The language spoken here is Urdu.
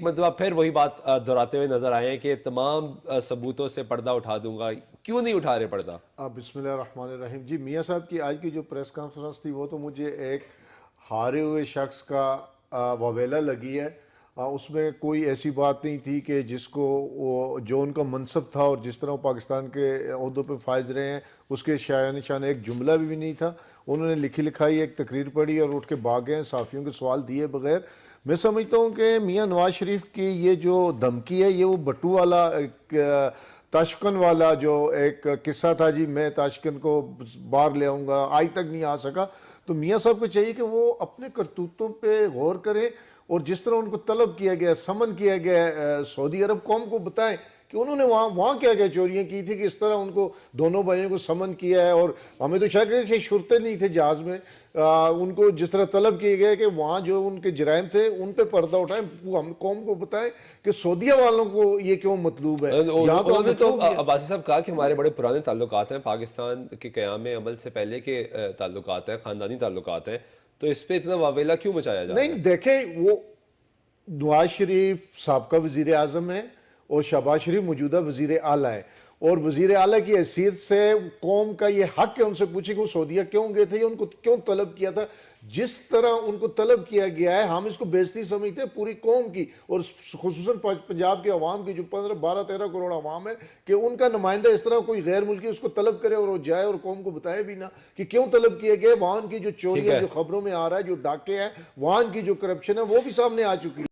مرتبہ پھر وہی بات دہراتے ہوئے نظر آئے ہیں کہ تمام ثبوتوں سے پردہ اٹھا دوں گا. کیوں نہیں اٹھا رہے پردہ؟ بسم اللہ الرحمن الرحیم. جی میاں صاحب کی آج کی جو پریس کانفرنس تھی وہ تو مجھے ایک ہارے ہوئے شخص کا واویلا لگی ہے. اس میں کوئی ایسی بات نہیں تھی کہ جس کو جو ان کا منصب تھا اور جس طرح وہ پاکستان کے عہدوں پہ فائز رہے ہیں اس کے شایان نشان ایک جملہ بھی نہیں تھا. انہوں نے لکھی لکھائی ایک تقریر پڑھی اور اٹھ کے بھاگ گئے صحافیوں کے سوال دیے بغیر. میں سمجھتا ہوں کہ میاں نواز شریف کی یہ جو دھمکی ہے یہ وہ بٹو والا تاشکن والا جو ایک قصہ تھا جی میں تاشکن کو باہر لے آؤں گا آج تک نہیں آ سکا. تو میاں صاحب کو چاہیے کہ وہ اپنے کرتوتوں پہ غور کریں اور جس طرح ان کو طلب کیا گیا سمن کیا گیا سعودی عرب قوم کو بتائیں کہ انہوں نے وہاں کیا کیا چوریاں کی تھی کہ اس طرح ان کو دونوں بھائیوں کو سمن کیا ہے. اور ہمیں تو شک ہے کہ شرطے نہیں تھے جہاز میں ان کو جس طرح طلب کیے گئے کہ وہاں جو ان کے جرائم تھے ان پہ پردہ اٹھائیں وہ ہم قوم کو بتائیں کہ سعودیہ والوں کو یہ کیوں مطلوب ہے. انہوں نے تو عباسی صاحب کہا کہ ہمارے بڑے پرانے تعلقات ہیں پاکستان کے قیام عمل سے پہلے کے تعلقات ہیں خاندانی تعلقات ہیں. تو اس پہ اتنا واویلا کیوں مچایا جا رہا ہے؟ نہیں دیکھیں وہ نواز شریف سابقہ وزیر اعظم ہیں اور شہباز شریف موجودہ وزیر اعلیٰ ہے اور وزیر اعلیٰ کی حیثیت سے قوم کا یہ حق ہے ان سے پوچھے کہ وہ سعودیہ کیوں گئے تھے یا ان کو کیوں طلب کیا تھا. جس طرح ان کو طلب کیا گیا ہے ہم اس کو بے عزتی سمجھتے ہیں پوری قوم کی اور خصوصاً پنجاب کے عوام کی جو 12-13 کروڑ عوام ہے کہ ان کا نمائندہ اس طرح کوئی غیر ملکی اس کو طلب کرے اور وہ جائے اور قوم کو بتائے بھی نہ کہ کیوں طلب کیے گئے. وہاں کی جو چوریاں جو خبروں میں آ رہا ہے جو ڈاکے ہیں وہاں کی جو کرپشن ہے وہ بھی سامنے آ چکی ہے.